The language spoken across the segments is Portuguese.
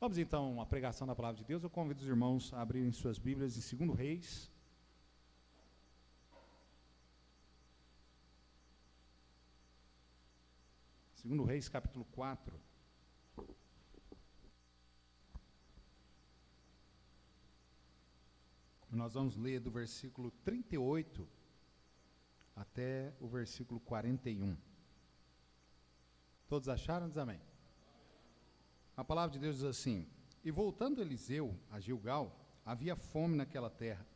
Vamos então à pregação da palavra de Deus. Eu convido os irmãos a abrirem suas Bíblias em 2 Reis. 2 Reis, capítulo 4. Nós vamos ler do versículo 38 até o versículo 41. Todos acharam? Diz amém. A palavra de Deus diz assim: E voltando Eliseu a Gilgal, havia fome naquela terra,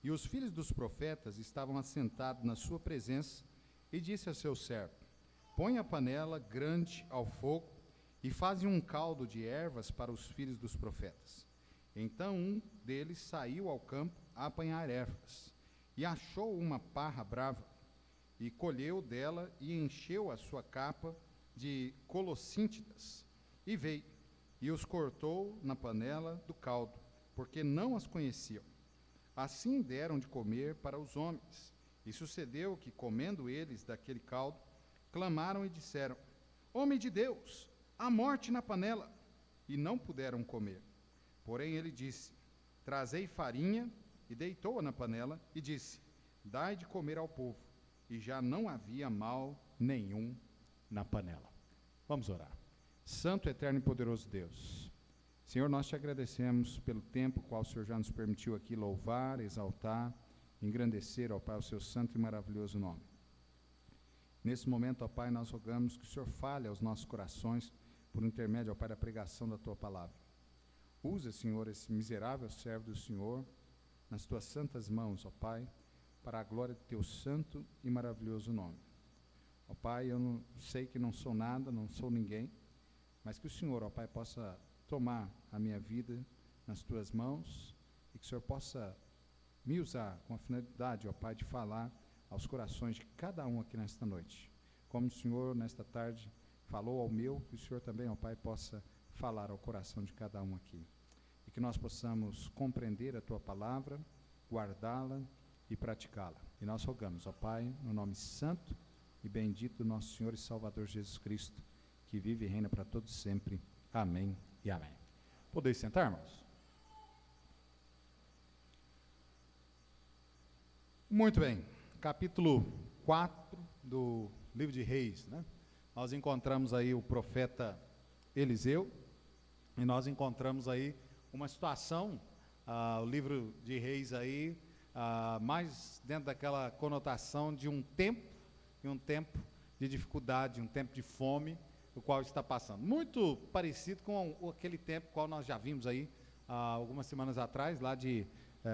e os filhos dos profetas estavam assentados na sua presença, e disse a seu servo: Põe a panela grande ao fogo, e faze um caldo de ervas para os filhos dos profetas. Então um deles saiu ao campo a apanhar ervas, e achou uma parra brava, e colheu dela, e encheu a sua capa de colossíntidas, e veio, e os cortou na panela do caldo, porque não as conheciam. Assim deram de comer para os homens. E sucedeu que, comendo eles daquele caldo, clamaram e disseram: Homem de Deus, há morte na panela! E não puderam comer. Porém ele disse: Trazei farinha, e deitou-a na panela, e disse: Dai de comer ao povo. E já não havia mal nenhum na panela. Vamos orar. Santo, eterno e poderoso Deus, Senhor, nós te agradecemos pelo tempo qual o Senhor já nos permitiu aqui louvar, exaltar, engrandecer, ó Pai, o seu santo e maravilhoso nome. Nesse momento, ó Pai, nós rogamos que o Senhor fale aos nossos corações por intermédio, ó Pai, da pregação da Tua palavra. Usa, Senhor, esse miserável servo do Senhor nas Tuas santas mãos, ó Pai, para a glória do Teu santo e maravilhoso nome. Ó Pai, eu não sei que não sou nada, não sou ninguém, mas que o Senhor, ó Pai, possa tomar a minha vida nas Tuas mãos e que o Senhor possa me usar com a finalidade, ó Pai, de falar aos corações de cada um aqui nesta noite. Como o Senhor, nesta tarde, falou ao meu, que o Senhor também, ó Pai, possa falar ao coração de cada um aqui. E que nós possamos compreender a Tua palavra, guardá-la e praticá-la. E nós rogamos, ó Pai, no nome santo e bendito do nosso Senhor e Salvador Jesus Cristo, que vive e reina para todos sempre. Amém e amém. Podeis sentar, irmãos? Muito bem. Capítulo 4 do livro de Reis, né? Nós encontramos aí o profeta Eliseu, e nós encontramos aí uma situação, o livro de Reis aí, mais dentro daquela conotação de um tempo de dificuldade, um tempo de fome, o qual está passando. Muito parecido com aquele tempo qual nós já vimos aí, algumas semanas atrás, lá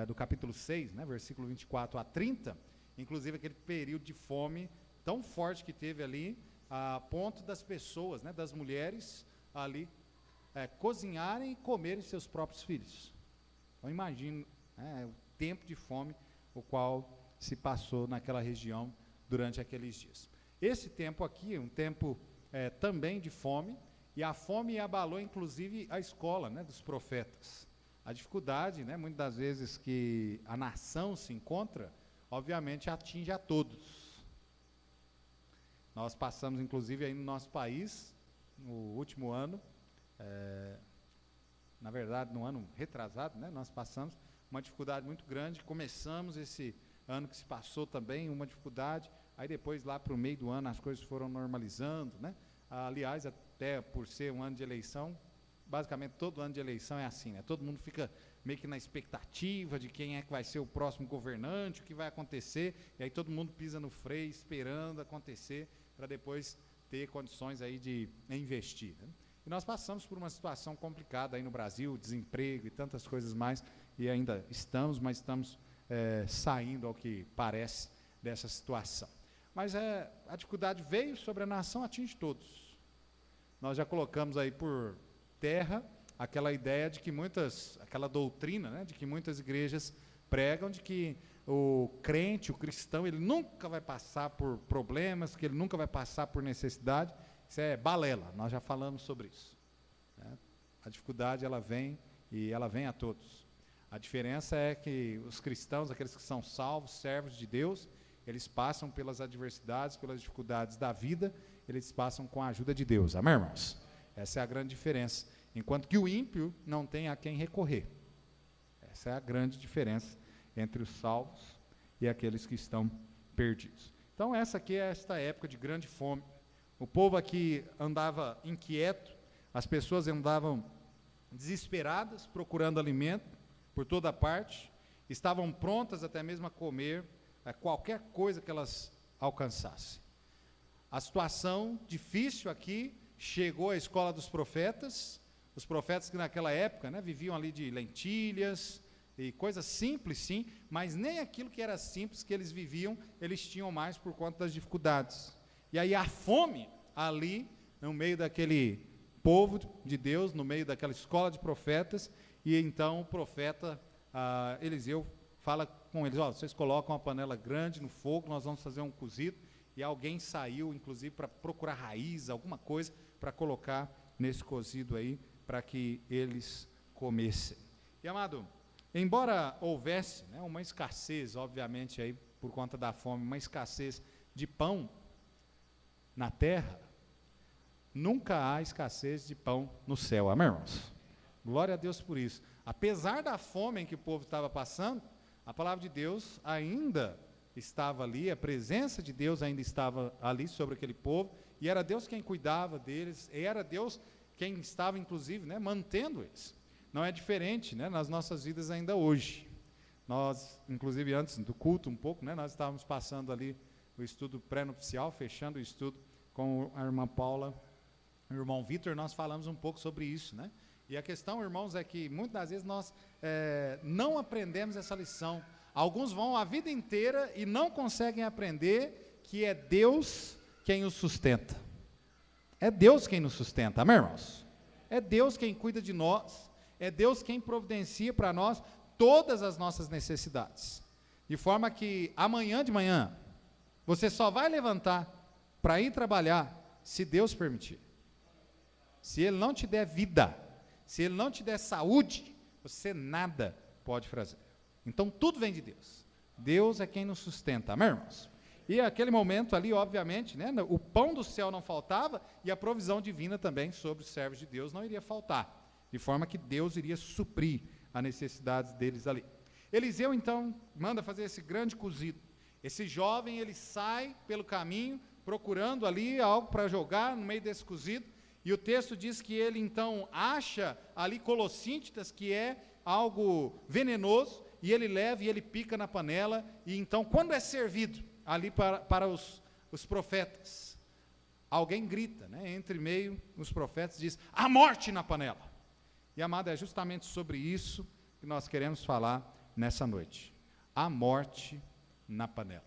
do capítulo 6, né, versículo 24 a 30, inclusive aquele período de fome tão forte que teve ali, a ponto das pessoas, né, das mulheres ali, cozinharem e comerem seus próprios filhos. Então imagine, o tempo de fome o qual se passou naquela região durante aqueles dias. Esse tempo aqui é um tempo também de fome, e a fome abalou inclusive a escola, né, dos profetas. A dificuldade, né, muitas das vezes que a nação se encontra, obviamente atinge a todos. Nós passamos inclusive aí no nosso país, no último ano, na verdade no ano retrasado, né, nós passamos uma dificuldade muito grande. Começamos esse ano que se passou também uma dificuldade, aí depois lá para o meio do ano as coisas foram normalizando, né? Aliás, até por ser um ano de eleição, basicamente todo ano de eleição é assim, né? Todo mundo fica meio que na expectativa de quem é que vai ser o próximo governante, o que vai acontecer, e aí todo mundo pisa no freio esperando acontecer para depois ter condições aí de investir, né? E nós passamos por uma situação complicada aí no Brasil, desemprego e tantas coisas mais, e ainda estamos, mas estamos saindo, ao que parece, dessa situação. Mas a dificuldade veio sobre a nação, atinge todos. Nós já colocamos aí por terra aquela ideia de que aquela doutrina, né, de que muitas igrejas pregam, de que o crente, o cristão, ele nunca vai passar por problemas, que ele nunca vai passar por necessidade. Isso é balela, nós já falamos sobre isso, né? A dificuldade, ela vem, e ela vem a todos. A diferença é que os cristãos, aqueles que são salvos, servos de Deus, eles passam pelas adversidades, pelas dificuldades da vida, eles passam com a ajuda de Deus. Amém, irmãos? Essa é a grande diferença. enquanto que o ímpio não tem a quem recorrer. Essa é a grande diferença entre os salvos e aqueles que estão perdidos. Então essa aqui é esta época de grande fome. O povo aqui andava inquieto, as pessoas andavam desesperadas, procurando alimento por toda parte, estavam prontas até mesmo a comer qualquer coisa que elas alcançassem. A situação difícil aqui chegou à escola dos profetas, os profetas que naquela época, né, viviam ali de lentilhas e coisas simples, sim, mas nem aquilo que era simples que eles viviam, eles tinham mais por conta das dificuldades. E aí a fome ali, no meio daquele povo de Deus, no meio daquela escola de profetas, e então o profeta Eliseu fala com eles: vocês colocam uma panela grande no fogo, nós vamos fazer um cozido, e alguém saiu, inclusive, para procurar raiz, alguma coisa, para colocar nesse cozido aí, para que eles comessem. E, amado, embora houvesse, né, uma escassez, obviamente, aí, por conta da fome, uma escassez de pão na terra, nunca há escassez de pão no céu, amém, irmãos? Glória a Deus por isso. Apesar da fome em que o povo estava passando, a palavra de Deus ainda estava ali, a presença de Deus ainda estava ali sobre aquele povo, e era Deus quem cuidava deles, e era Deus quem estava, inclusive, né, mantendo eles. Não é diferente, né, nas nossas vidas ainda hoje. Nós, inclusive, antes do culto um pouco, né, nós estávamos passando ali o estudo pré-nupcial, fechando o estudo com a irmã Paula, o irmão Vitor, nós falamos um pouco sobre isso, né? E a questão, irmãos, é que muitas das vezes nós não aprendemos essa lição. Alguns vão a vida inteira e não conseguem aprender que é Deus quem os sustenta. É Deus quem nos sustenta, amém, irmãos? É Deus quem cuida de nós, é Deus quem providencia para nós todas as nossas necessidades. De forma que amanhã de manhã, você só vai levantar para ir trabalhar se Deus permitir. Se Ele não te der vida, se Ele não te der saúde, você nada pode fazer. Então tudo vem de Deus. Deus é quem nos sustenta, amém, irmãos? E aquele momento ali, obviamente, né, o pão do céu não faltava e a provisão divina também sobre os servos de Deus não iria faltar. De forma que Deus iria suprir as necessidades deles ali. Eliseu, então, manda fazer esse grande cozido. Esse jovem, ele sai pelo caminho, procurando ali algo para jogar no meio desse cozido, e o texto diz que ele, então, acha ali colossíntitas, que é algo venenoso, e ele leva e ele pica na panela, e então, quando é servido ali para os profetas, alguém grita, né, entre meio, os profetas, diz: a morte na panela. E, amado, é justamente sobre isso que nós queremos falar nessa noite. A morte na panela.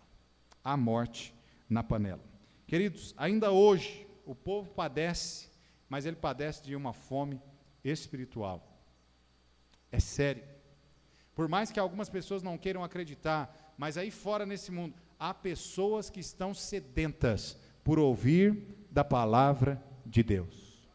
A morte na panela. Queridos, ainda hoje, o povo padece, mas ele padece de uma fome espiritual. É sério. Por mais que algumas pessoas não queiram acreditar, mas aí fora nesse mundo, há pessoas que estão sedentas por ouvir da palavra de Deus,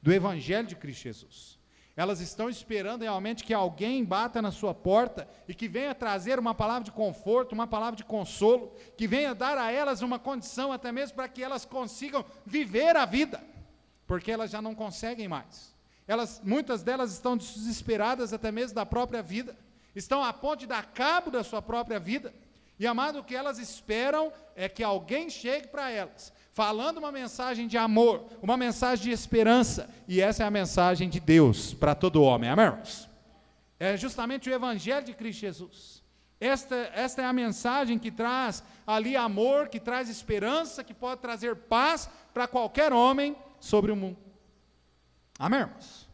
do Evangelho de Cristo Jesus. Elas estão esperando realmente que alguém bata na sua porta e que venha trazer uma palavra de conforto, uma palavra de consolo, que venha dar a elas uma condição até mesmo para que elas consigam viver a vida, porque elas já não conseguem mais. Muitas delas estão desesperadas até mesmo da própria vida, estão a ponto de dar cabo da sua própria vida, e, amado, o que elas esperam é que alguém chegue para elas, falando uma mensagem de amor, uma mensagem de esperança, e essa é a mensagem de Deus para todo homem, amém, irmãos? É justamente o Evangelho de Cristo Jesus. Esta é a mensagem que traz ali amor, que traz esperança, que pode trazer paz para qualquer homem sobre o mundo. Amém, irmãos?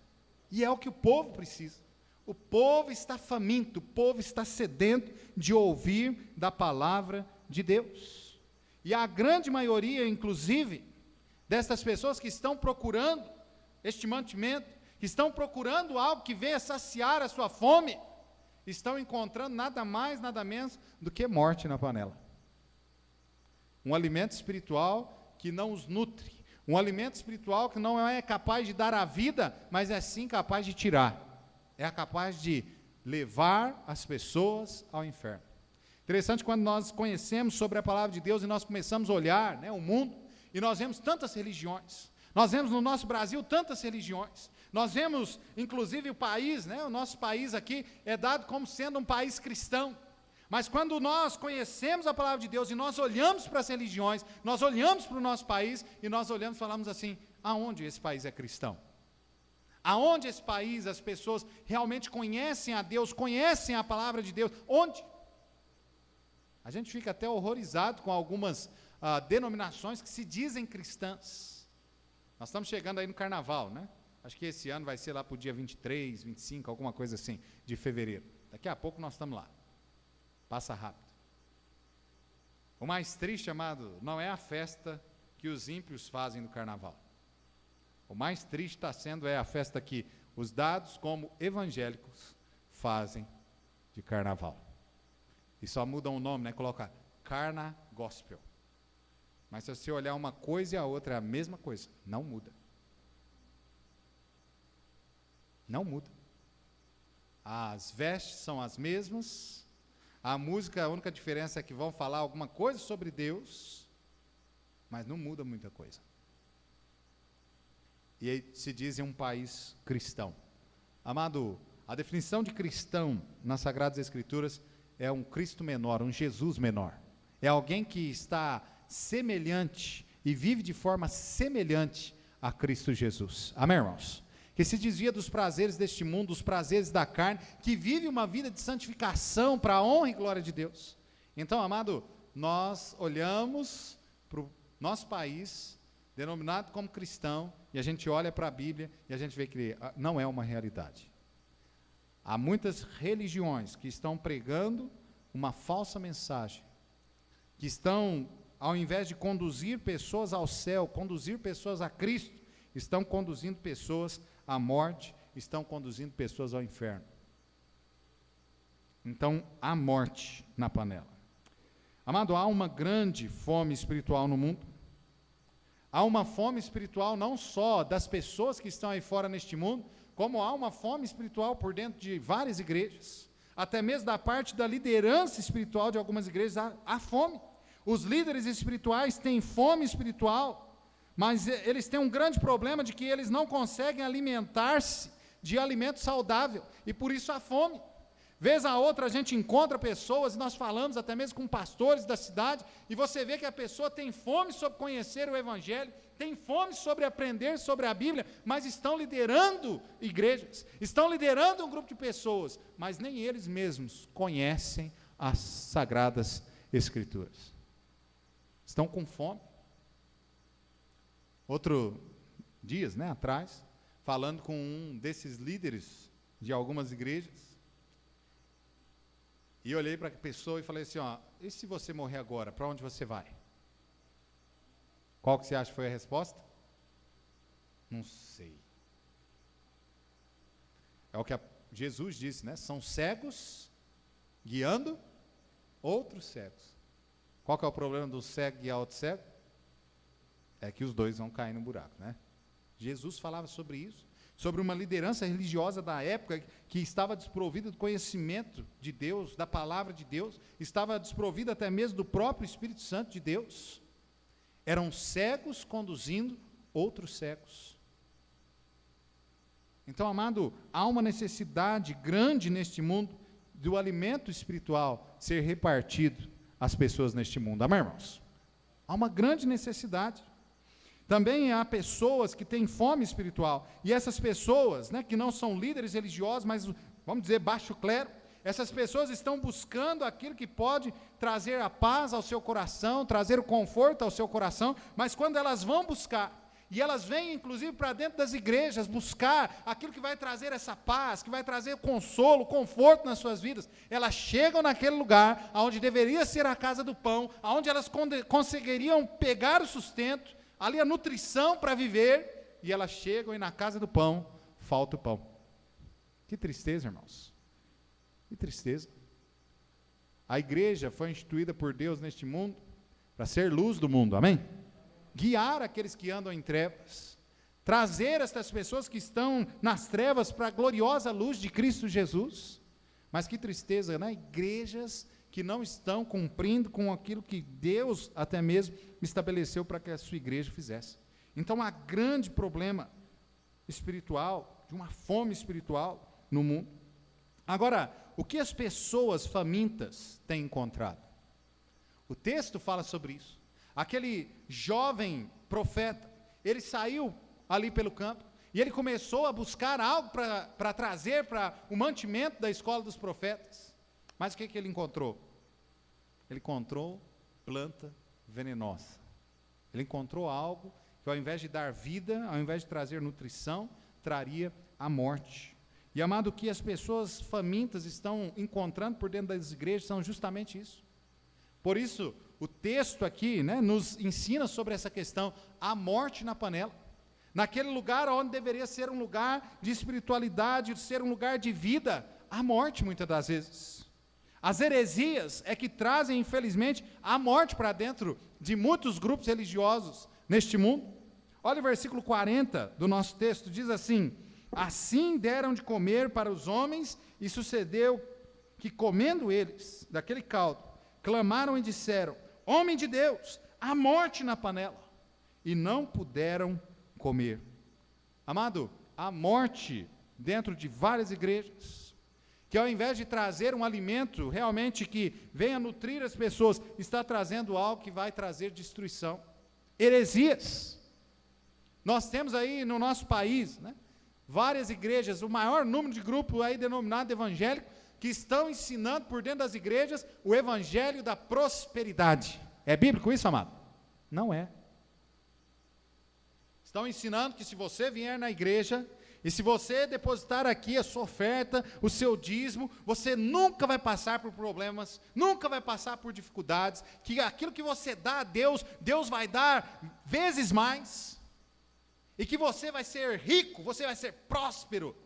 E é o que o povo precisa. O povo está faminto, o povo está sedento de ouvir da palavra de Deus. E a grande maioria, inclusive, destas pessoas que estão procurando este mantimento, que estão procurando algo que venha saciar a sua fome, estão encontrando nada mais, nada menos do que morte na panela. Um alimento espiritual que não os nutre, um alimento espiritual que não é capaz de dar a vida, mas é sim capaz de tirar. É capaz de levar as pessoas ao inferno. Interessante quando nós conhecemos sobre a palavra de Deus e nós começamos a olhar, né, o mundo, e nós vemos tantas religiões. Nós vemos no nosso Brasil tantas religiões. Nós vemos, inclusive, o país, né? O nosso país aqui é dado como sendo um país cristão. Mas quando nós conhecemos a palavra de Deus e nós olhamos para as religiões, nós olhamos para o nosso país e nós olhamos e falamos assim, aonde esse país é cristão? Aonde esse país as pessoas realmente conhecem a Deus, conhecem a palavra de Deus? Onde? A gente fica até horrorizado com algumas denominações que se dizem cristãs. Nós estamos chegando aí no carnaval, né? Acho que esse ano vai ser lá para o dia 23, 25, alguma coisa assim, de fevereiro. Daqui a pouco nós estamos lá. Passa rápido. O mais triste, amado, não é a festa que os ímpios fazem no carnaval. O mais triste está sendo a festa que os dados como evangélicos fazem de carnaval. E só mudam o nome, né? Coloca Carna Gospel. Mas se você olhar uma coisa e a outra é a mesma coisa, não muda. Não muda. As vestes são as mesmas, a música, a única diferença é que vão falar alguma coisa sobre Deus, mas não muda muita coisa. E aí se diz em um país cristão. Amado, a definição de cristão nas Sagradas Escrituras é um Cristo menor, um Jesus menor. É alguém que está semelhante e vive de forma semelhante a Cristo Jesus. Amém, irmãos? Que se desvia dos prazeres deste mundo, dos prazeres da carne, que vive uma vida de santificação para a honra e glória de Deus. Então, amado, nós olhamos para o nosso país, denominado como cristão, e a gente olha para a Bíblia e a gente vê que não é uma realidade. Há muitas religiões que estão pregando uma falsa mensagem, que estão, ao invés de conduzir pessoas ao céu, conduzir pessoas a Cristo, estão conduzindo pessoas à morte, estão conduzindo pessoas ao inferno. Então, há morte na panela. Amado, há uma grande fome espiritual no mundo. Há uma fome espiritual não só das pessoas que estão aí fora neste mundo, como há uma fome espiritual por dentro de várias igrejas. Até mesmo da parte da liderança espiritual de algumas igrejas, há fome. Os líderes espirituais têm fome espiritual, mas eles têm um grande problema de que eles não conseguem alimentar-se de alimento saudável, e por isso há fome. Vez a outra a gente encontra pessoas, e nós falamos até mesmo com pastores da cidade, e você vê que a pessoa tem fome sobre conhecer o Evangelho, tem fome sobre aprender sobre a Bíblia, mas estão liderando igrejas, estão liderando um grupo de pessoas, mas nem eles mesmos conhecem as Sagradas Escrituras. Estão com fome. Outro dias, né, atrás, falando com um desses líderes de algumas igrejas, e olhei para a pessoa e falei assim, ó, e se você morrer agora, para onde você vai? Qual que você acha que foi a resposta? Não sei. É o que Jesus disse, né? São cegos guiando outros cegos. Qual que é o problema do cego guiar outro cego? É que os dois vão cair no buraco, né? Jesus falava sobre isso, sobre uma liderança religiosa da época que estava desprovida do conhecimento de Deus, da palavra de Deus, estava desprovida até mesmo do próprio Espírito Santo de Deus. Eram cegos conduzindo outros cegos. Então, amado, há uma necessidade grande neste mundo do alimento espiritual ser repartido às pessoas neste mundo. Amém, irmãos? Há uma grande necessidade. Também há pessoas que têm fome espiritual, e essas pessoas, né, que não são líderes religiosos, mas, vamos dizer, baixo clero, essas pessoas estão buscando aquilo que pode trazer a paz ao seu coração, trazer o conforto ao seu coração, mas quando elas vão buscar, e elas vêm inclusive para dentro das igrejas buscar aquilo que vai trazer essa paz, que vai trazer consolo, conforto nas suas vidas, elas chegam naquele lugar, onde deveria ser a casa do pão, onde elas conseguiriam pegar o sustento, ali a nutrição para viver, e elas chegam e na casa do pão, falta o pão. Que tristeza, irmãos. Que tristeza. A igreja foi instituída por Deus neste mundo, para ser luz do mundo, amém? Guiar aqueles que andam em trevas, trazer estas pessoas que estão nas trevas para a gloriosa luz de Cristo Jesus. Mas que tristeza, né? Igrejas que não estão cumprindo com aquilo que Deus até mesmo estabeleceu para que a sua igreja fizesse. Então há grande problema espiritual, de uma fome espiritual no mundo. Agora, o que as pessoas famintas têm encontrado? O texto fala sobre isso. Aquele jovem profeta, ele saiu ali pelo campo, e ele começou a buscar algo para trazer para o mantimento da escola dos profetas. Mas o que ele encontrou? Ele encontrou planta venenosa. Ele encontrou algo que, ao invés de dar vida, ao invés de trazer nutrição, traria a morte. E, amado, o que as pessoas famintas estão encontrando por dentro das igrejas são justamente isso. Por isso, o texto aqui, né, nos ensina sobre essa questão, a morte na panela. Naquele lugar onde deveria ser um lugar de espiritualidade, ser um lugar de vida, a morte muitas das vezes. As heresias é que trazem, infelizmente, a morte para dentro de muitos grupos religiosos neste mundo. Olha o versículo 40 do nosso texto, diz assim: assim deram de comer para os homens, e sucedeu que, comendo eles daquele caldo, clamaram e disseram: homem de Deus, a morte na panela, e não puderam comer. Amado, a morte dentro de várias igrejas, que ao invés de trazer um alimento realmente que venha nutrir as pessoas, está trazendo algo que vai trazer destruição. Heresias. Nós temos aí no nosso país, né, várias igrejas, o maior número de grupos aí denominado evangélico, que estão ensinando por dentro das igrejas o evangelho da prosperidade. É bíblico isso, amado? Não é. Estão ensinando que se você vier na igreja, e se você depositar aqui a sua oferta, o seu dízimo, você nunca vai passar por problemas, nunca vai passar por dificuldades, que aquilo que você dá a Deus, Deus vai dar vezes mais, e que você vai ser rico, você vai ser próspero,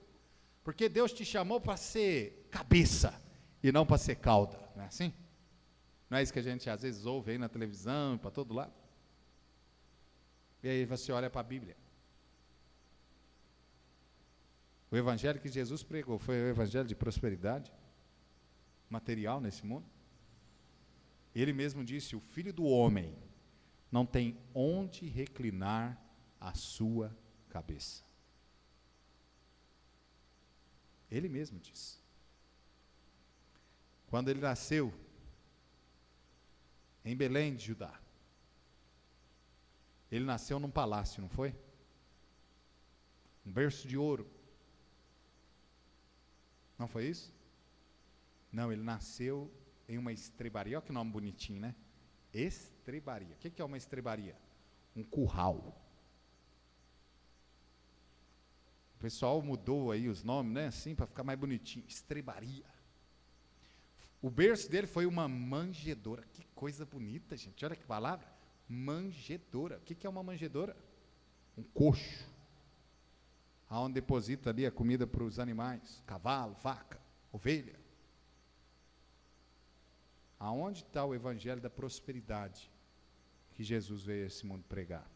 porque Deus te chamou para ser cabeça, e não para ser cauda, não é assim? Não é isso que a gente às vezes ouve aí na televisão, para todo lado? E aí você olha para a Bíblia. O evangelho que Jesus pregou foi o evangelho de prosperidade material nesse mundo. Ele mesmo disse: o Filho do Homem não tem onde reclinar a sua cabeça. Ele mesmo disse. Quando ele nasceu em Belém de Judá, ele nasceu num palácio, não foi? Um berço de ouro. Não foi isso? Não, ele nasceu em uma estrebaria. Olha que nome bonitinho, né? Estrebaria. O que é uma estrebaria? Um curral. O pessoal mudou aí os nomes, né? Assim, para ficar mais bonitinho. Estrebaria. O berço dele foi uma manjedoura. Que coisa bonita, gente. Olha que palavra. Manjedoura. O que é uma manjedoura? Um coxo, aonde deposita ali a comida para os animais, cavalo, vaca, ovelha. Aonde está o evangelho da prosperidade que Jesus veio a esse mundo pregar?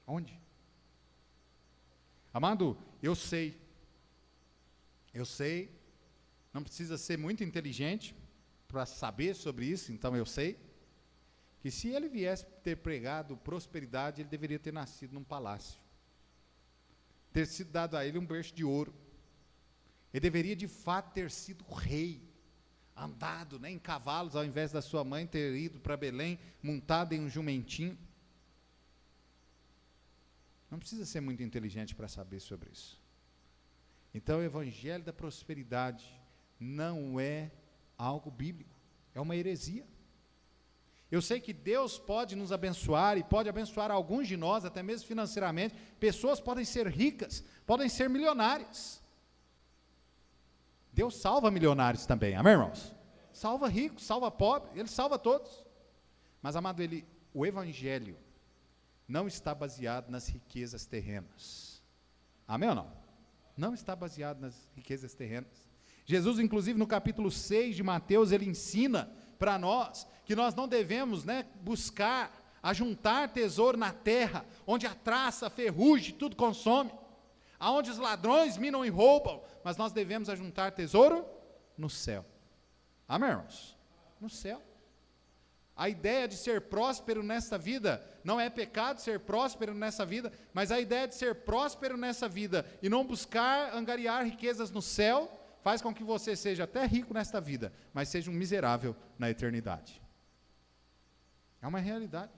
Onde? Amado, eu sei, não precisa ser muito inteligente para saber sobre isso, então eu sei, que se ele viesse ter pregado prosperidade, ele deveria ter nascido num palácio, ter sido dado a ele um berço de ouro, ele deveria de fato ter sido rei, andado, né, em cavalos, ao invés da sua mãe ter ido para Belém, montado em um jumentinho. Não precisa ser muito inteligente para saber sobre isso. Então o evangelho da prosperidade não é algo bíblico, é uma heresia. Eu sei que Deus pode nos abençoar e pode abençoar alguns de nós, até mesmo financeiramente. Pessoas podem ser ricas, podem ser milionárias. Deus salva milionários também, amém, irmãos? Salva ricos, salva pobres, Ele salva todos. Mas, amado, o evangelho não está baseado nas riquezas terrenas. Amém ou não? Não está baseado nas riquezas terrenas. Jesus, inclusive, no capítulo 6 de Mateus, ele ensina para nós que nós não devemos, né, buscar, ajuntar tesouro na terra, onde a traça, a ferrugem, tudo consome, aonde os ladrões minam e roubam, mas nós devemos ajuntar tesouro no céu. Amém, irmãos? No céu. A ideia de ser próspero nesta vida não é pecado ser próspero nessa vida, mas a ideia de ser próspero nessa vida e não buscar angariar riquezas no céu, faz com que você seja até rico nesta vida, mas seja um miserável na eternidade. É uma realidade.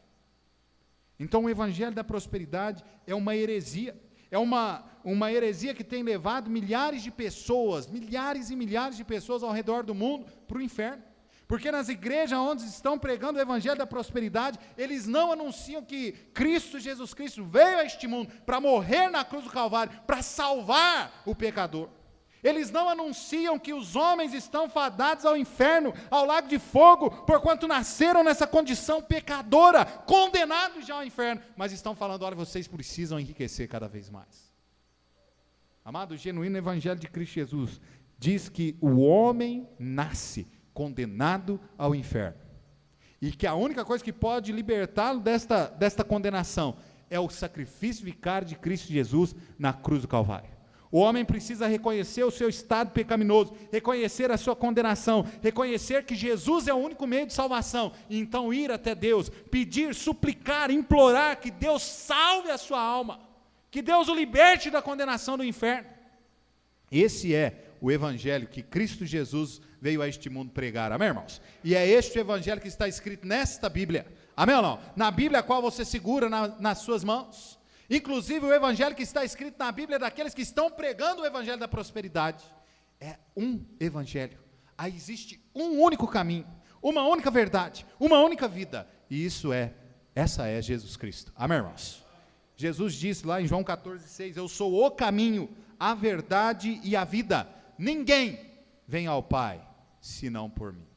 Então o evangelho da prosperidade é uma heresia. É uma heresia que tem levado milhares de pessoas, milhares e milhares de pessoas ao redor do mundo para o inferno. Porque nas igrejas onde estão pregando o evangelho da prosperidade, eles não anunciam que Cristo, Jesus Cristo, veio a este mundo para morrer na cruz do Calvário, para salvar o pecador. Eles não anunciam que os homens estão fadados ao inferno, ao lago de fogo, porquanto nasceram nessa condição pecadora, condenados já ao inferno, mas estão falando, olha, vocês precisam enriquecer cada vez mais. Amado, o genuíno evangelho de Cristo Jesus diz que o homem nasce condenado ao inferno, e que a única coisa que pode libertá-lo desta condenação é o sacrifício vicário de Cristo Jesus na cruz do Calvário. O homem precisa reconhecer o seu estado pecaminoso, reconhecer a sua condenação, reconhecer que Jesus é o único meio de salvação, e então ir até Deus, pedir, suplicar, implorar que Deus salve a sua alma, que Deus o liberte da condenação do inferno. Esse é o evangelho que Cristo Jesus veio a este mundo pregar, amém, irmãos? E é este o evangelho que está escrito nesta Bíblia, amém ou não? Na Bíblia a qual você segura nas suas mãos. Inclusive o evangelho que está escrito na Bíblia é daqueles que estão pregando o evangelho da prosperidade. É um evangelho. Aí existe um único caminho, uma única verdade, uma única vida. E essa é Jesus Cristo. Amém, irmãos? Jesus disse lá em João 14,6, eu sou o caminho, a verdade e a vida. Ninguém vem ao Pai, senão por mim.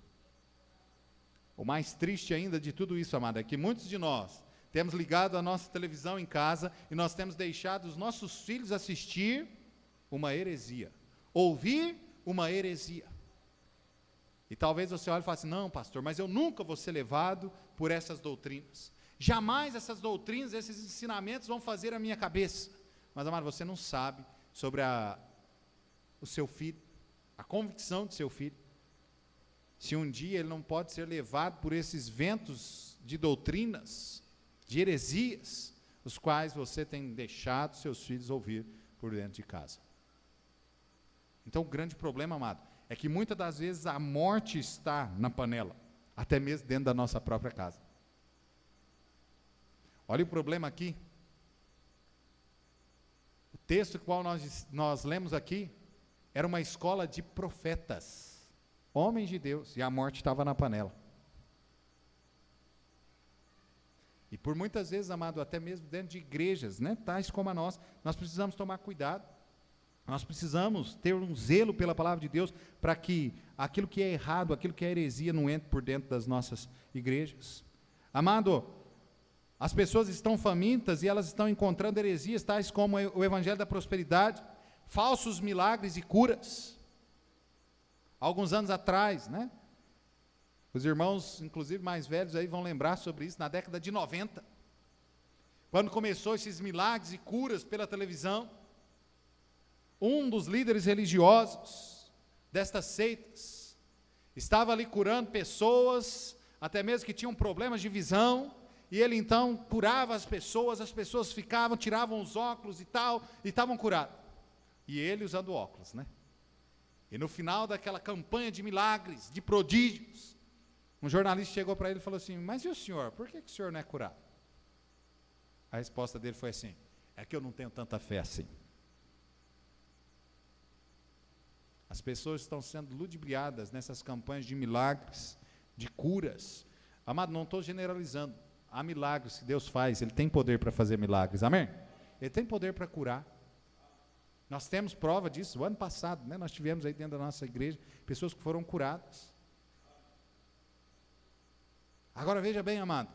O mais triste ainda de tudo isso, amado, é que muitos de nós temos ligado a nossa televisão em casa e nós temos deixado os nossos filhos assistir uma heresia, ouvir uma heresia. E talvez você olhe e fale assim, não, pastor, mas eu nunca vou ser levado por essas doutrinas. Jamais essas doutrinas, esses ensinamentos vão fazer a minha cabeça. Mas, amado, você não sabe sobre o seu filho, a convicção do seu filho. Se um dia ele não pode ser levado por esses ventos de doutrinas, de heresias, os quais você tem deixado seus filhos ouvir por dentro de casa. Então o grande problema, amado, é que muitas das vezes a morte está na panela, até mesmo dentro da nossa própria casa. Olha o problema aqui. O texto qual nós lemos aqui era uma escola de profetas, homens de Deus, e a morte estava na panela. E por muitas vezes, amado, até mesmo dentro de igrejas, né, tais como a nossa, nós precisamos tomar cuidado. Nós precisamos ter um zelo pela palavra de Deus, para que aquilo que é errado, aquilo que é heresia, não entre por dentro das nossas igrejas. Amado, as pessoas estão famintas e elas estão encontrando heresias, tais como o evangelho da prosperidade, falsos milagres e curas. Alguns anos atrás, né? Os irmãos, inclusive mais velhos aí, vão lembrar sobre isso, na década de 90, quando começou esses milagres e curas pela televisão, um dos líderes religiosos destas seitas estava ali curando pessoas, até mesmo que tinham problemas de visão, e ele então curava as pessoas ficavam, tiravam os óculos e tal, e estavam curados. E ele usando óculos, né? E no final daquela campanha de milagres, de prodígios, um jornalista chegou para ele e falou assim, mas e o senhor, por que o senhor não é curado? A resposta dele foi assim, é que eu não tenho tanta fé assim. As pessoas estão sendo ludibriadas nessas campanhas de milagres, de curas. Amado, não estou generalizando, há milagres que Deus faz, Ele tem poder para fazer milagres, amém? Ele tem poder para curar. Nós temos prova disso, o ano passado, né, nós tivemos aí dentro da nossa igreja, pessoas que foram curadas. Agora veja bem, amado,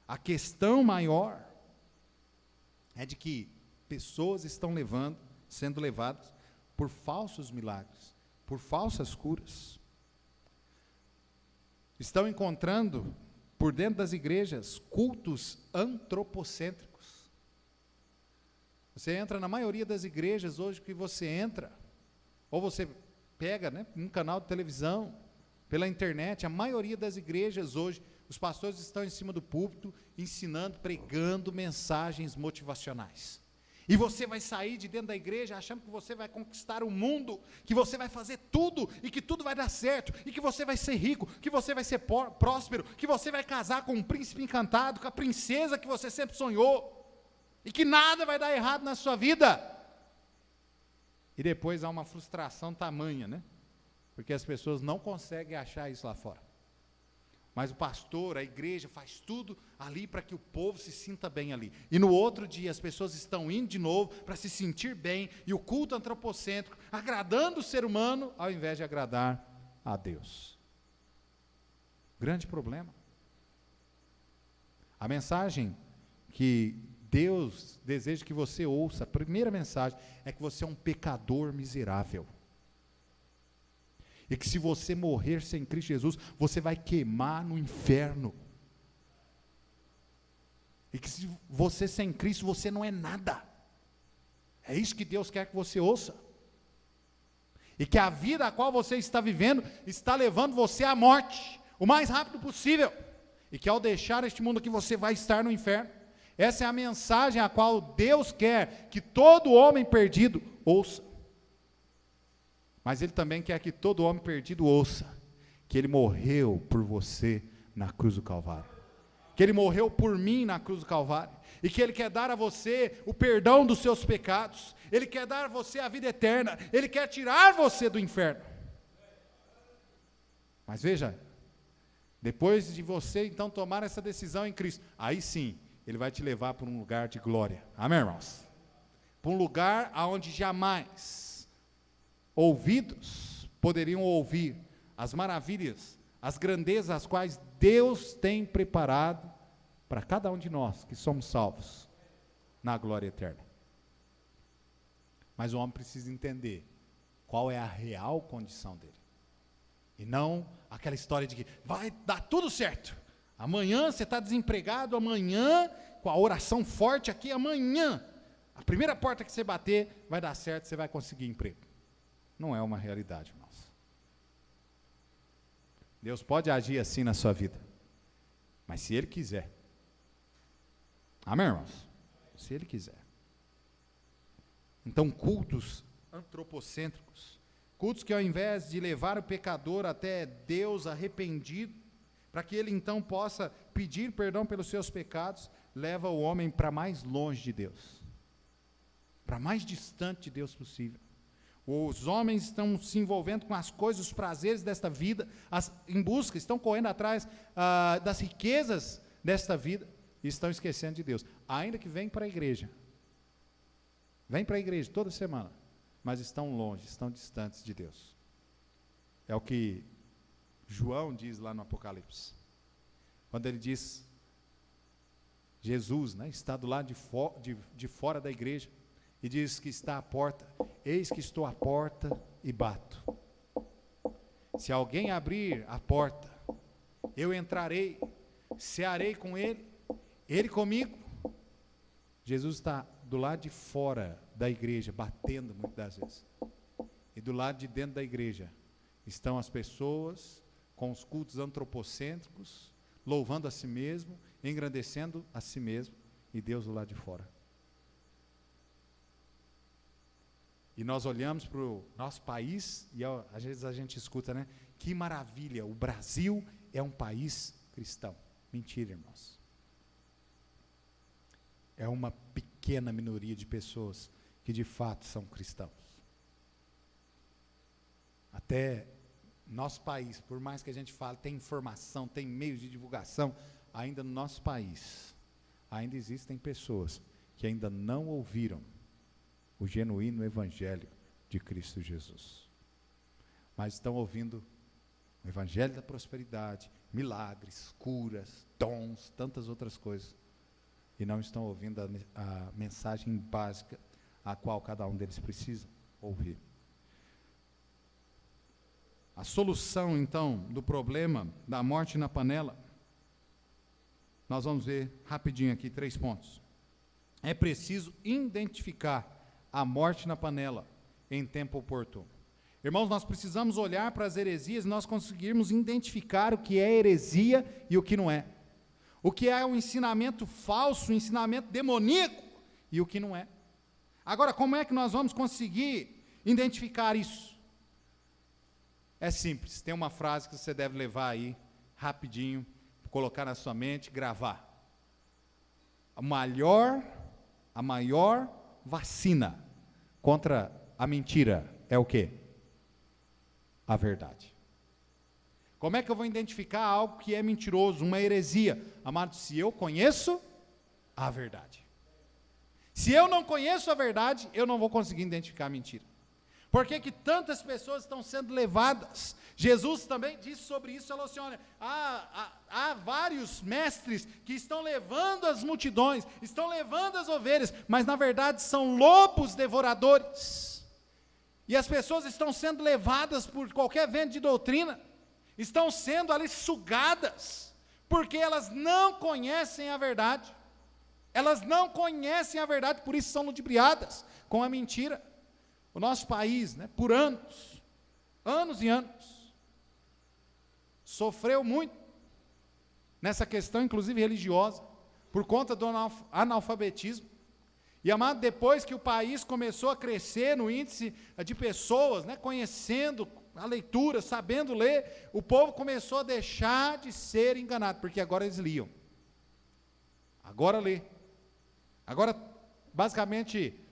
a questão maior é de que pessoas estão sendo levadas por falsos milagres, por falsas curas. Estão encontrando, por dentro das igrejas, cultos antropocêntricos. Você entra na maioria das igrejas hoje que você entra, ou você pega, né, um canal de televisão, pela internet, a maioria das igrejas hoje, os pastores estão em cima do púlpito, ensinando, pregando mensagens motivacionais. E você vai sair de dentro da igreja achando que você vai conquistar o mundo, que você vai fazer tudo, e que tudo vai dar certo, e que você vai ser rico, que você vai ser próspero, que você vai casar com um príncipe encantado, com a princesa que você sempre sonhou, e que nada vai dar errado na sua vida. E depois há uma frustração tamanha, né? Porque as pessoas não conseguem achar isso lá fora. Mas o pastor, a igreja, faz tudo ali para que o povo se sinta bem ali. E no outro dia as pessoas estão indo de novo para se sentir bem, e o culto antropocêntrico, agradando o ser humano, ao invés de agradar a Deus. Grande problema. A mensagem que Deus deseja que você ouça, a primeira mensagem, é que você é um pecador miserável. E que se você morrer sem Cristo Jesus, você vai queimar no inferno. E que se você sem Cristo, você não é nada. É isso que Deus quer que você ouça. E que a vida a qual você está vivendo, está levando você à morte, o mais rápido possível. E que ao deixar este mundo aqui, você vai estar no inferno. Essa é a mensagem a qual Deus quer que todo homem perdido ouça. Mas Ele também quer que todo homem perdido ouça que Ele morreu por você na cruz do Calvário, que Ele morreu por mim na cruz do Calvário, e que Ele quer dar a você o perdão dos seus pecados, Ele quer dar a você a vida eterna, Ele quer tirar você do inferno. Mas veja, depois de você então tomar essa decisão em Cristo, aí sim, Ele vai te levar para um lugar de glória, amém, irmãos? Para um lugar aonde jamais ouvidos poderiam ouvir as maravilhas, as grandezas as quais Deus tem preparado para cada um de nós que somos salvos na glória eterna. Mas o homem precisa entender qual é a real condição dele, e não aquela história de que vai dar tudo certo, amanhã você está desempregado, amanhã com a oração forte aqui, amanhã a primeira porta que você bater vai dar certo, você vai conseguir emprego. Não é uma realidade, irmãos. Deus pode agir assim na sua vida, mas se Ele quiser. Amém, irmãos? Se Ele quiser. Então, cultos antropocêntricos, cultos que ao invés de levar o pecador até Deus arrependido, para que ele então possa pedir perdão pelos seus pecados, leva o homem para mais longe de Deus, para mais distante de Deus possível. Os homens estão se envolvendo com as coisas, os prazeres desta vida, em busca, estão correndo atrás das riquezas desta vida, e estão esquecendo de Deus, ainda que vêm para a igreja toda semana, mas estão longe, estão distantes de Deus. É o que João diz lá no Apocalipse, quando ele diz, Jesus, né, está do lado de fora da igreja, e diz que está à porta, eis que estou à porta e bato. Se alguém abrir a porta, eu entrarei, cearei com ele, ele comigo. Jesus está do lado de fora da igreja, batendo muitas das vezes. E do lado de dentro da igreja, estão as pessoas com os cultos antropocêntricos, louvando a si mesmo, engrandecendo a si mesmo, e Deus do lado de fora. E nós olhamos para o nosso país, e às vezes a gente escuta, né? Que maravilha, o Brasil é um país cristão. Mentira, irmãos. É uma pequena minoria de pessoas que de fato são cristãos. Até nosso país, por mais que a gente fale, tem informação, tem meios de divulgação, ainda no nosso país, ainda existem pessoas que ainda não ouviram o genuíno evangelho de Cristo Jesus, mas estão ouvindo o evangelho da prosperidade, milagres, curas, dons, tantas outras coisas, e não estão ouvindo a mensagem básica a qual cada um deles precisa ouvir. A solução, então, do problema da morte na panela, nós vamos ver rapidinho aqui 3 pontos. É preciso identificar a morte na panela em tempo oportuno. Irmãos, nós precisamos olhar para as heresias e nós conseguirmos identificar o que é heresia e o que não é. O que é um ensinamento falso, um ensinamento demoníaco e o que não é. Agora, como é que nós vamos conseguir identificar isso? É simples, tem uma frase que você deve levar aí, rapidinho, colocar na sua mente, gravar. A maior vacina contra a mentira é o quê? A verdade. Como é que eu vou identificar algo que é mentiroso, uma heresia? Amado, se eu conheço a verdade. Se eu não conheço a verdade, eu não vou conseguir identificar a mentira. Por que que tantas pessoas estão sendo levadas? Jesus também disse sobre isso, falou assim, olha, há vários mestres que estão levando as multidões, estão levando as ovelhas, mas na verdade são lobos devoradores. E as pessoas estão sendo levadas por qualquer vento de doutrina, estão sendo ali sugadas, porque elas não conhecem a verdade. Elas não conhecem a verdade, por isso são ludibriadas com a mentira. O nosso país, né, por anos e anos, sofreu muito nessa questão, inclusive religiosa, por conta do analfabetismo. E, amado, depois que o país começou a crescer no índice de pessoas, né, conhecendo a leitura, sabendo ler, o povo começou a deixar de ser enganado, porque agora eles liam. Agora lê. Agora, basicamente,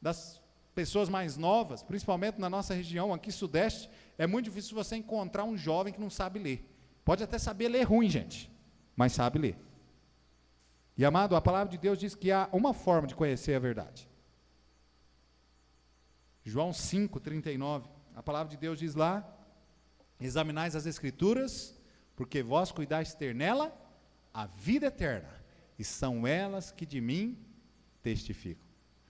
das pessoas mais novas, principalmente na nossa região, aqui sudeste, é muito difícil você encontrar um jovem que não sabe ler. Pode até saber ler ruim, gente, mas sabe ler. E, amado, a palavra de Deus diz que há uma forma de conhecer a verdade. João 5:39, a palavra de Deus diz lá, examinais as escrituras, porque vós cuidais ter nela a vida eterna, e são elas que de mim testificam.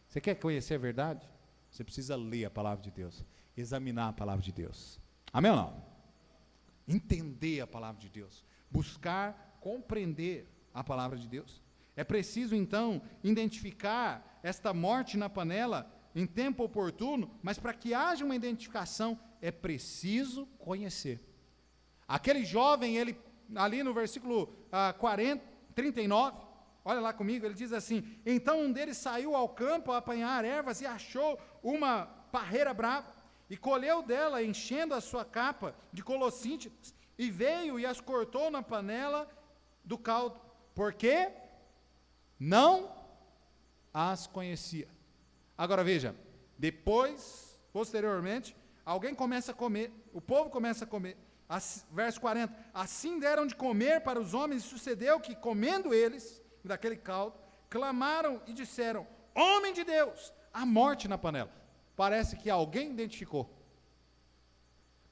Você quer conhecer a verdade? Você precisa ler a palavra de Deus, examinar a palavra de Deus. Amém ou não? Entender a palavra de Deus, buscar compreender a palavra de Deus. É preciso, então, identificar esta morte na panela em tempo oportuno, mas para que haja uma identificação, é preciso conhecer. Aquele jovem, ele, ali no versículo 39, olha lá comigo, ele diz assim, então um deles saiu ao campo a apanhar ervas e achou uma parreira brava, e colheu dela, enchendo a sua capa de colossíntidas, e veio e as cortou na panela do caldo, porque não as conhecia. Agora veja, depois, posteriormente, alguém começa a comer, o povo começa a comer, verso 40, assim deram de comer para os homens, e sucedeu que, comendo eles, daquele caldo, clamaram e disseram, homem de Deus, a morte na panela. Parece que alguém identificou.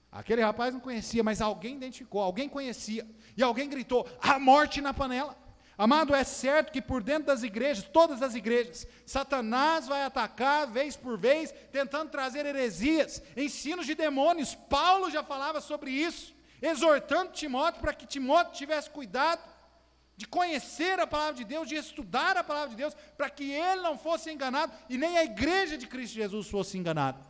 Aquele rapaz não conhecia, mas alguém identificou, alguém conhecia, e alguém gritou, a morte na panela. Amado, é certo que por dentro das igrejas, todas as igrejas, Satanás vai atacar vez por vez, tentando trazer heresias, ensinos de demônios. Paulo já falava sobre isso, exortando Timóteo para que Timóteo tivesse cuidado de conhecer a palavra de Deus, de estudar a palavra de Deus, para que ele não fosse enganado e nem a igreja de Cristo Jesus fosse enganada.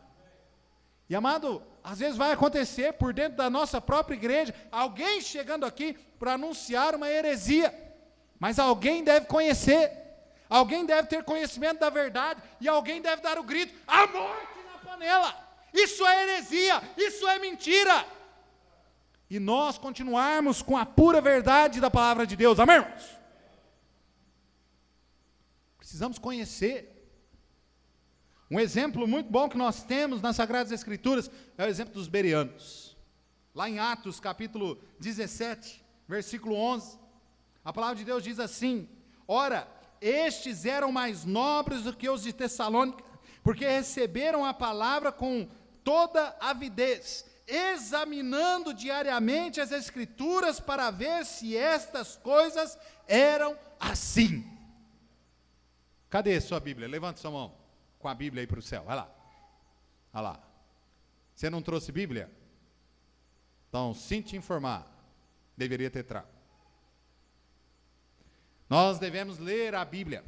E, amado, às vezes vai acontecer por dentro da nossa própria igreja, alguém chegando aqui para anunciar uma heresia, mas alguém deve conhecer, alguém deve ter conhecimento da verdade, e alguém deve dar o grito, a morte na panela, isso é heresia, isso é mentira, e nós continuarmos com a pura verdade da palavra de Deus, amém, irmãos? Precisamos conhecer. Um exemplo muito bom que nós temos nas Sagradas Escrituras é o exemplo dos bereanos. Lá em Atos, capítulo 17, versículo 11, a palavra de Deus diz assim, ora, estes eram mais nobres do que os de Tessalônica, porque receberam a palavra com toda avidez, examinando diariamente as Escrituras para ver se estas coisas eram assim. Cadê sua Bíblia? Levanta sua mão com a Bíblia aí para o céu, vai lá. Vai lá. Você não trouxe Bíblia? Então, sinto te informar, deveria ter trago. Nós devemos ler a Bíblia.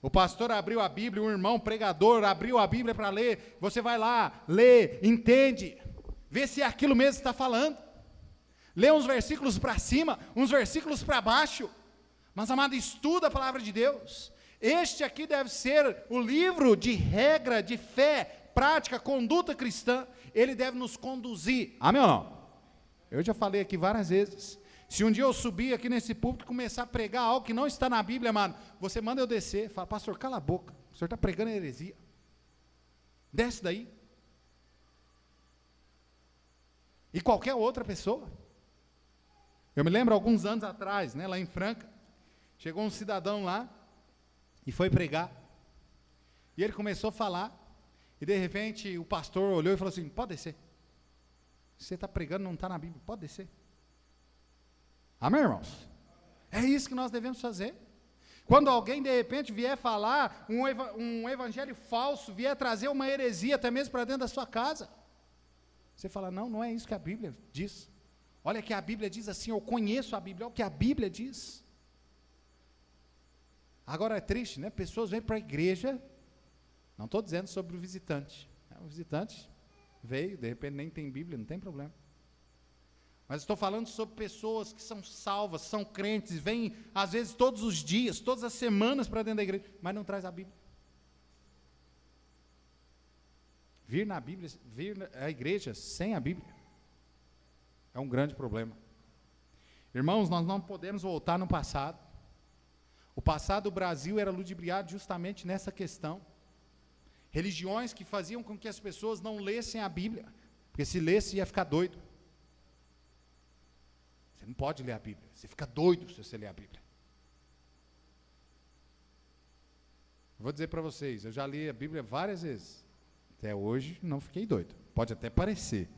O pastor abriu a Bíblia, um irmão pregador abriu a Bíblia para ler. Você vai lá, lê, entende. vê se é aquilo mesmo que está falando, lê uns versículos para cima, uns versículos para baixo, mas amado, estuda a palavra de Deus. Este aqui deve ser o livro de regra, de fé, prática, conduta cristã. Ele deve nos conduzir, amém ou não? Eu já falei aqui várias vezes, se um dia eu subir aqui nesse púlpito e começar a pregar algo que não está na Bíblia, amado, você manda eu descer, fala, pastor, cala a boca, o senhor está pregando heresia, desce daí. E qualquer outra pessoa. Eu me lembro alguns anos atrás, lá em Franca, chegou um cidadão lá e foi pregar. E ele começou a falar, e de repente o pastor olhou e falou assim, pode descer. Você está pregando, não está na Bíblia, pode descer. Amém, irmãos? É isso que nós devemos fazer. Quando alguém de repente vier falar um evangelho falso, vier trazer uma heresia até mesmo para dentro da sua casa, você fala, não é isso que a Bíblia diz. Olha que a Bíblia diz assim, eu conheço a Bíblia, olha o que a Bíblia diz. Agora é triste, né? Pessoas vêm para a igreja, não estou dizendo sobre o visitante. O visitante veio, de repente nem tem Bíblia, não tem problema. Mas estou falando sobre pessoas que são salvas, são crentes, vêm às vezes todos os dias, todas as semanas para dentro da igreja, mas não traz a Bíblia. Vir à igreja sem a Bíblia é um grande problema. Irmãos, nós não podemos voltar no passado. O passado do Brasil era ludibriado justamente nessa questão. Religiões que faziam com que as pessoas não lessem a Bíblia, porque se lesse ia ficar doido. Você não pode ler a Bíblia, você fica doido se você ler a Bíblia. Vou dizer para vocês, eu já li a Bíblia várias vezes. Até hoje não fiquei doido. Pode até parecer.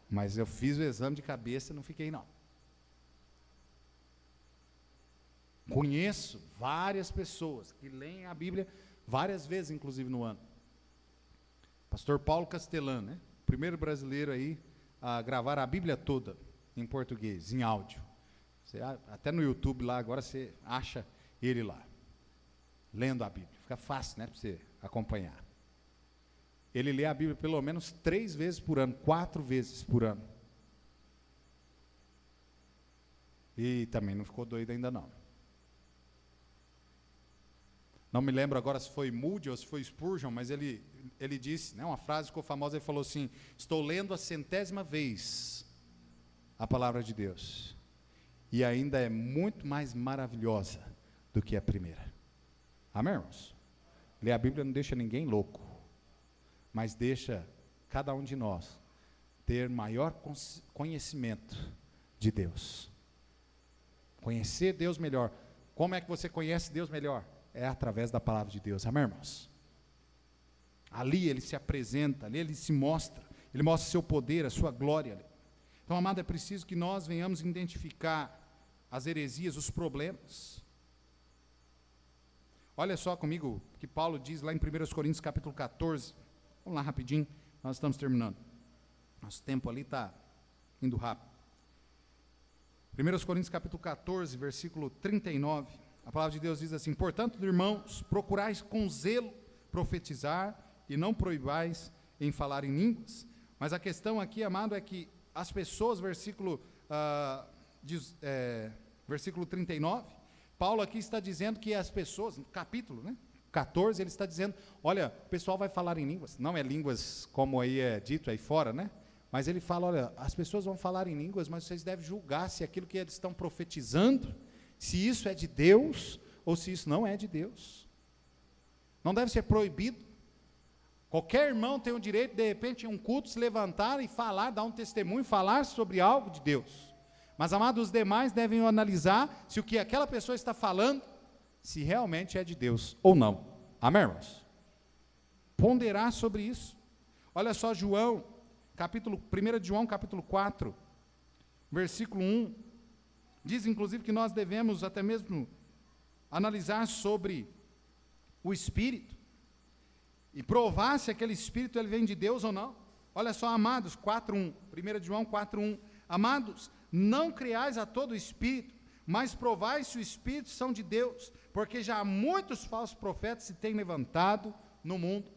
Mas eu fiz o exame de cabeça e não fiquei não. Conheço várias pessoas que leem a Bíblia várias vezes, inclusive no ano. Pastor Paulo Castelano, né? Primeiro brasileiro aí a gravar a Bíblia toda em português, em áudio. Você, até no YouTube lá, agora você acha ele lá, lendo a Bíblia. Fica fácil, né, para você acompanhar. Ele lê a Bíblia pelo menos 3 vezes por ano, 4 vezes por ano. E também não ficou doido ainda não. Não me lembro agora se foi Moody ou se foi Spurgeon, mas ele disse, né, uma frase ficou famosa, ele falou assim, estou lendo a 100ª vez a palavra de Deus, e ainda é muito mais maravilhosa do que a primeira. Amém, irmãos? Ler a Bíblia não deixa ninguém louco, mas deixa cada um de nós ter maior conhecimento de Deus. Conhecer Deus melhor. Como é que você conhece Deus melhor? É através da palavra de Deus, amém, irmãos? Ali ele se apresenta, ali ele se mostra, ele mostra seu poder, a sua glória. Então, amado, é preciso que nós venhamos identificar as heresias, os problemas. Olha só comigo o que Paulo diz lá em 1 Coríntios capítulo 14, vamos lá rapidinho, nós estamos terminando. Nosso tempo ali está indo rápido. 1 Coríntios capítulo 14, versículo 39, a palavra de Deus diz assim, portanto, irmãos, procurais com zelo profetizar e não proibais em falar em línguas. Mas a questão aqui, amado, é que as pessoas, versículo 39, Paulo aqui está dizendo que as pessoas, no capítulo, 14, ele está dizendo, olha, o pessoal vai falar em línguas, não é línguas como aí é dito aí fora, mas ele fala, olha, as pessoas vão falar em línguas, mas vocês devem julgar se aquilo que eles estão profetizando, se isso é de Deus, ou se isso não é de Deus. Não deve ser proibido. Qualquer irmão tem o direito, de repente, em um culto, se levantar e falar, dar um testemunho, falar sobre algo de Deus. Mas, amados, os demais devem analisar se o que aquela pessoa está falando, se realmente é de Deus ou não. Amém, irmãos? Ponderar sobre isso. Olha só, 1 João, capítulo 4, versículo 1, diz, inclusive, que nós devemos até mesmo analisar sobre o Espírito, e provar se aquele Espírito ele vem de Deus ou não. Olha só, amados, 4:1, 1 João 4:1, amados, não creais a todo Espírito, mas provai se os Espíritos são de Deus, porque já muitos falsos profetas se têm levantado no mundo.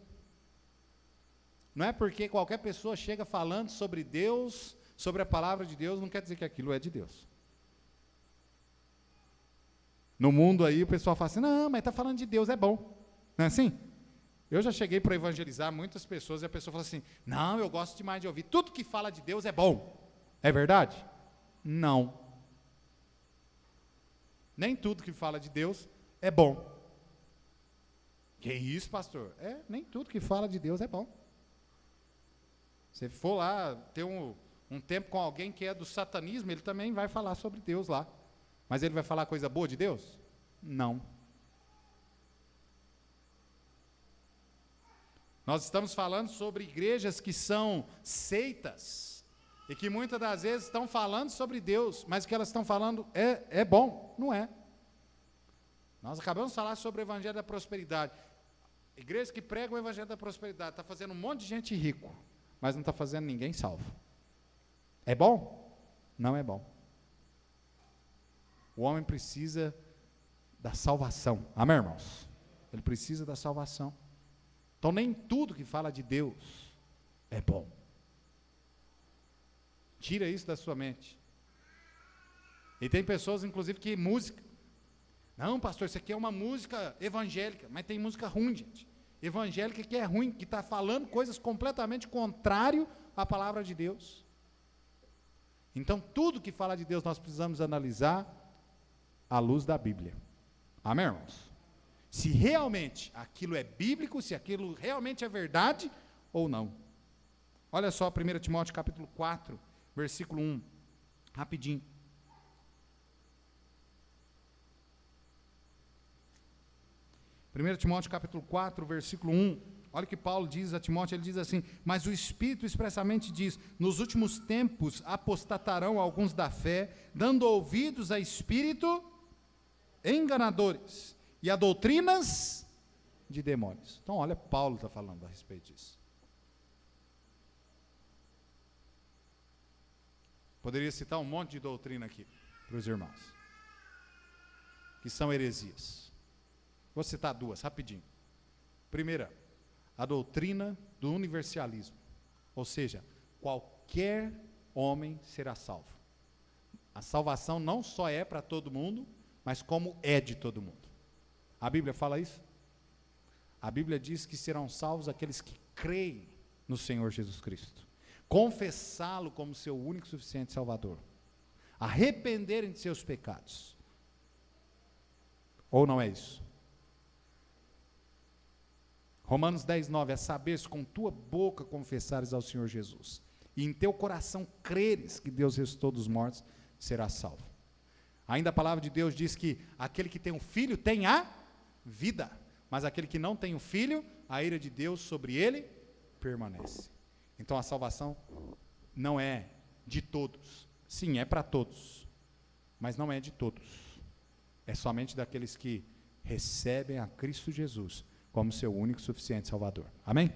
Não é porque qualquer pessoa chega falando sobre Deus, sobre a palavra de Deus, não quer dizer que aquilo é de Deus. No mundo aí o pessoal fala assim, não, mas está falando de Deus, é bom. Não é assim? Eu já cheguei para evangelizar muitas pessoas e a pessoa fala assim, não, eu gosto demais de ouvir, tudo que fala de Deus é bom. É verdade? Não. Nem tudo que fala de Deus é bom. Que isso, pastor? Nem tudo que fala de Deus é bom. Se for lá ter um tempo com alguém que é do satanismo, ele também vai falar sobre Deus lá. Mas ele vai falar coisa boa de Deus? Não. Nós estamos falando sobre igrejas que são seitas e que muitas das vezes estão falando sobre Deus, mas o que elas estão falando é bom, não é. Nós acabamos de falar sobre o evangelho da prosperidade. Igrejas que pregam o evangelho da prosperidade, está fazendo um monte de gente rico, mas não está fazendo ninguém salvo. É bom? Não é bom. O homem precisa da salvação. Amém, irmãos? Ele precisa da salvação. Então, nem tudo que fala de Deus é bom. Tira isso da sua mente. E tem pessoas, inclusive, que música. Não, pastor, isso aqui é uma música evangélica, mas tem música ruim, gente. Evangélica que é ruim, que está falando coisas completamente contrárias à palavra de Deus. Então, tudo que fala de Deus, nós precisamos analisar à luz da Bíblia. Amém, irmãos? Se realmente aquilo é bíblico, se aquilo realmente é verdade ou não. Olha só, 1 Timóteo capítulo 4, versículo 1, rapidinho. 1 Timóteo capítulo 4, versículo 1, olha o que Paulo diz a Timóteo, ele diz assim, mas o Espírito expressamente diz, nos últimos tempos apostatarão alguns da fé, dando ouvidos a espírito enganadores e a doutrinas de demônios. Então olha, Paulo está falando a respeito disso. Poderia citar um monte de doutrina aqui para os irmãos, que são heresias. Vou citar duas, rapidinho. Primeira, a doutrina do universalismo. Ou seja, qualquer homem será salvo. A salvação não só é para todo mundo, mas como é de todo mundo. A Bíblia fala isso? A Bíblia diz que serão salvos aqueles que creem no Senhor Jesus Cristo. Confessá-lo como seu único e suficiente Salvador. Arrependerem de seus pecados. Ou não é isso? Romanos 10, 9, a saber, se com tua boca confessares ao Senhor Jesus, e em teu coração creres que Deus ressuscitou dos mortos, serás salvo. Ainda a palavra de Deus diz que aquele que tem um filho tem a vida, mas aquele que não tem um filho, a ira de Deus sobre ele permanece. Então a salvação não é de todos. Sim, é para todos, mas não é de todos. É somente daqueles que recebem a Cristo Jesus como seu único e suficiente Salvador. Amém?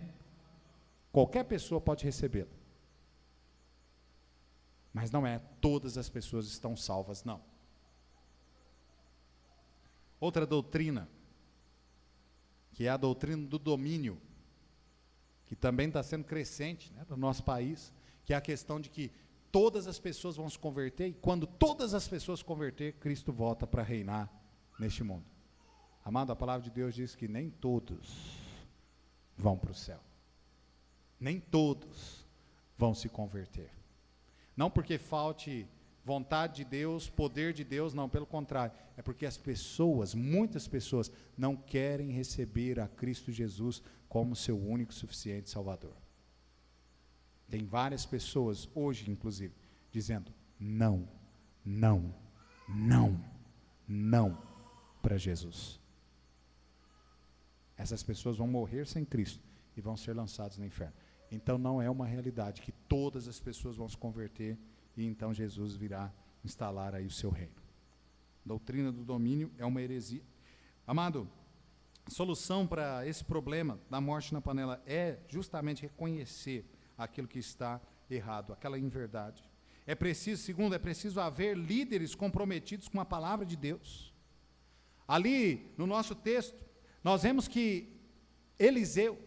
Qualquer pessoa pode recebê-lo. Mas não é todas as pessoas estão salvas, não. Outra doutrina, que é a doutrina do domínio, que também está sendo crescente, né, no nosso país, que é a questão de que todas as pessoas vão se converter, e quando todas as pessoas se converter, Cristo volta para reinar neste mundo. Amado, a palavra de Deus diz que nem todos vão para o céu. Nem todos vão se converter. Não porque falte vontade de Deus, poder de Deus, não, pelo contrário. É porque as pessoas, muitas pessoas, não querem receber a Cristo Jesus como seu único e suficiente Salvador. Tem várias pessoas, hoje inclusive, dizendo não, não, não, não para Jesus. Essas pessoas vão morrer sem Cristo e vão ser lançados no inferno. Então não é uma realidade que todas as pessoas vão se converter e então Jesus virá instalar aí o seu reino. Doutrina do domínio é uma heresia. Amado, a solução para esse problema da morte na panela é justamente reconhecer aquilo que está errado, aquela inverdade. É preciso, segundo, é preciso haver líderes comprometidos com a palavra de Deus. Ali, no nosso texto, nós vemos que Eliseu,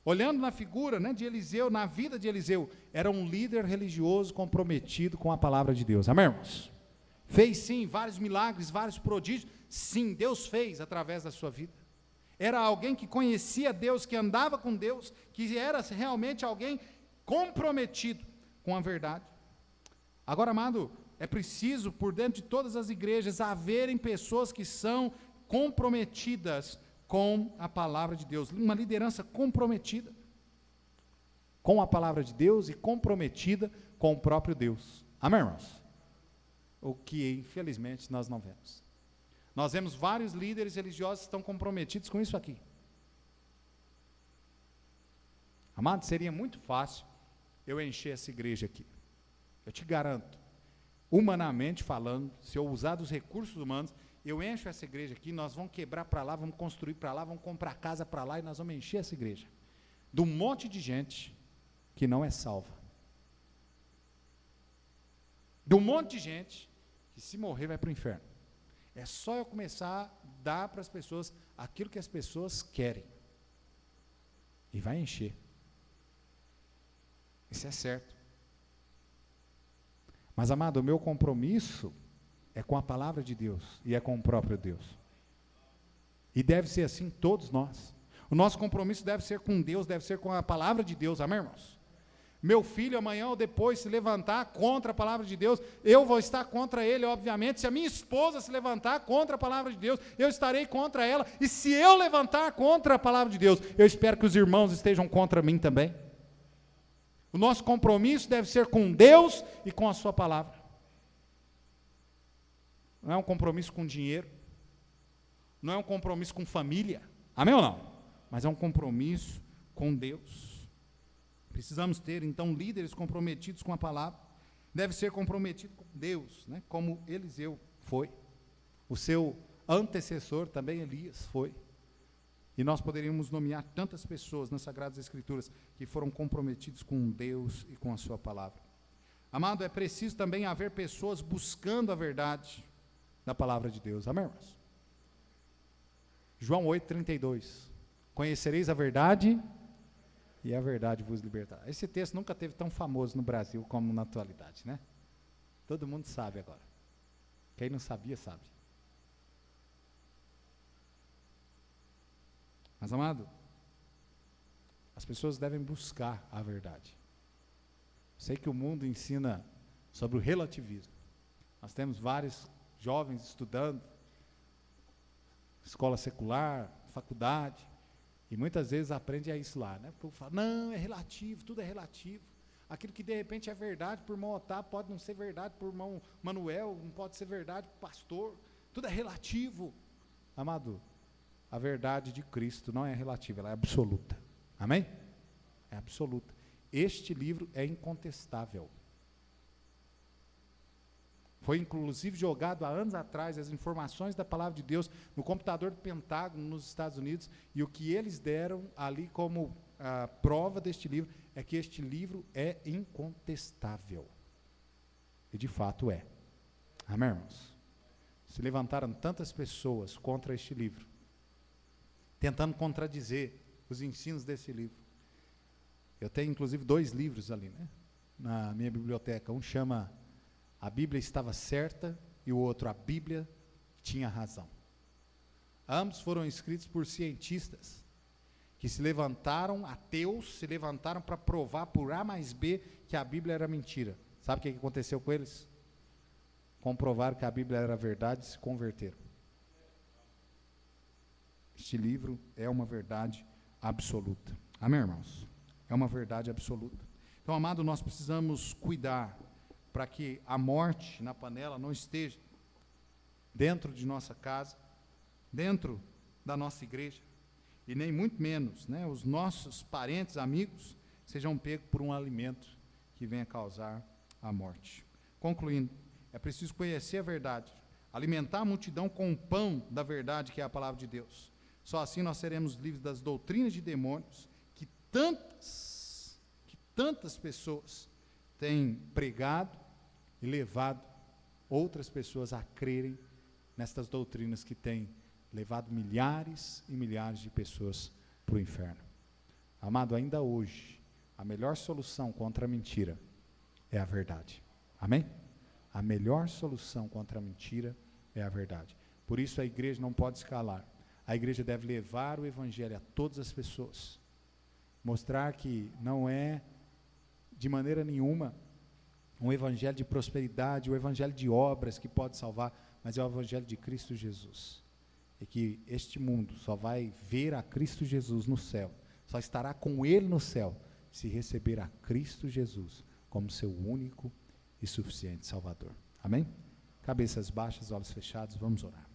Olhando na figura, né, de Eliseu, na vida de Eliseu, era um líder religioso comprometido com a palavra de Deus. Amém, irmãos? Fez sim vários milagres, vários prodígios. Sim, Deus fez através da sua vida. Era alguém que conhecia Deus, que andava com Deus, que era realmente alguém comprometido com a verdade. Agora, amado, é preciso, por dentro de todas as igrejas, haverem pessoas que são comprometidas com a palavra de Deus. Uma liderança comprometida com a palavra de Deus e comprometida com o próprio Deus. Amém, irmãos? O que, infelizmente, nós não vemos. Nós vemos vários líderes religiosos que estão comprometidos com isso aqui. Amado, seria muito fácil eu encher essa igreja aqui. Eu te garanto, humanamente falando, se eu usar dos recursos humanos, eu encho essa igreja aqui, nós vamos quebrar para lá, vamos construir para lá, vamos comprar casa para lá e nós vamos encher essa igreja de um monte de gente que não é salva. De um monte de gente que, se morrer, vai para o inferno. É só eu começar a dar para as pessoas aquilo que as pessoas querem. E vai encher. Isso é certo. Mas, amado, o meu compromisso é com a palavra de Deus e é com o próprio Deus. E deve ser assim todos nós. O nosso compromisso deve ser com Deus, deve ser com a palavra de Deus, amém, irmãos? Meu filho amanhã ou depois se levantar contra a palavra de Deus, eu vou estar contra ele, obviamente. Se a minha esposa se levantar contra a palavra de Deus, eu estarei contra ela. E se eu levantar contra a palavra de Deus, eu espero que os irmãos estejam contra mim também. O nosso compromisso deve ser com Deus e com a sua palavra. Não é um compromisso com dinheiro, não é um compromisso com família, amém ou não? Mas é um compromisso com Deus. Precisamos ter, então, líderes comprometidos com a palavra. Deve ser comprometido com Deus, né? Como Eliseu foi. O seu antecessor também, Elias, foi. E nós poderíamos nomear tantas pessoas nas Sagradas Escrituras que foram comprometidos com Deus e com a sua palavra. Amado, é preciso também haver pessoas buscando a verdade da palavra de Deus. Amém, irmãos? João 8:32. Conhecereis a verdade e a verdade vos libertará. Esse texto nunca teve tão famoso no Brasil como na atualidade, né? Todo mundo sabe agora. Quem não sabia, sabe. Mas, amado, as pessoas devem buscar a verdade. Sei que o mundo ensina sobre o relativismo. Nós temos vários jovens estudando, escola secular, faculdade, e muitas vezes aprende a isso lá, né? Porque fala, não, é relativo, tudo é relativo. Aquilo que de repente é verdade por irmão Otávio pode não ser verdade por irmão Manuel, não pode ser verdade por pastor, tudo é relativo. Amado, a verdade de Cristo não é relativa, ela é absoluta. Amém? É absoluta. Este livro é incontestável. Foi inclusive jogado há anos atrás as informações da palavra de Deus no computador do Pentágono nos Estados Unidos, e o que eles deram ali como prova deste livro é que este livro é incontestável. E de fato é. Amém, irmãos? Se levantaram tantas pessoas contra este livro, tentando contradizer os ensinos desse livro. Eu tenho inclusive 2 livros ali, né, na minha biblioteca. Um chama A Bíblia Estava Certa e o outro A Bíblia Tinha Razão. Ambos foram escritos por cientistas que se levantaram, ateus, se levantaram para provar por A mais B que a Bíblia era mentira. Sabe o que aconteceu com eles? Comprovaram que a Bíblia era verdade e se converteram. Este livro é uma verdade absoluta. Amém, irmãos? É uma verdade absoluta. Então, amado, nós precisamos cuidar para que a morte na panela não esteja dentro de nossa casa, dentro da nossa igreja, e nem muito menos, né, os nossos parentes, amigos, sejam pegos por um alimento que venha causar a morte. Concluindo, é preciso conhecer a verdade, alimentar a multidão com o pão da verdade, que é a palavra de Deus. Só assim nós seremos livres das doutrinas de demônios que tantas pessoas têm pregado e levado outras pessoas a crerem nestas doutrinas que têm levado milhares e milhares de pessoas para o inferno. Amado, ainda hoje, a melhor solução contra a mentira é a verdade. Amém? A melhor solução contra a mentira é a verdade. Por isso a igreja não pode escalar. A igreja deve levar o evangelho a todas as pessoas. Mostrar que não é, de maneira nenhuma, um evangelho de prosperidade, um evangelho de obras que pode salvar, mas é o evangelho de Cristo Jesus. E que este mundo só vai ver a Cristo Jesus no céu, só estará com Ele no céu, se receber a Cristo Jesus como seu único e suficiente Salvador. Amém? Cabeças baixas, olhos fechados, vamos orar.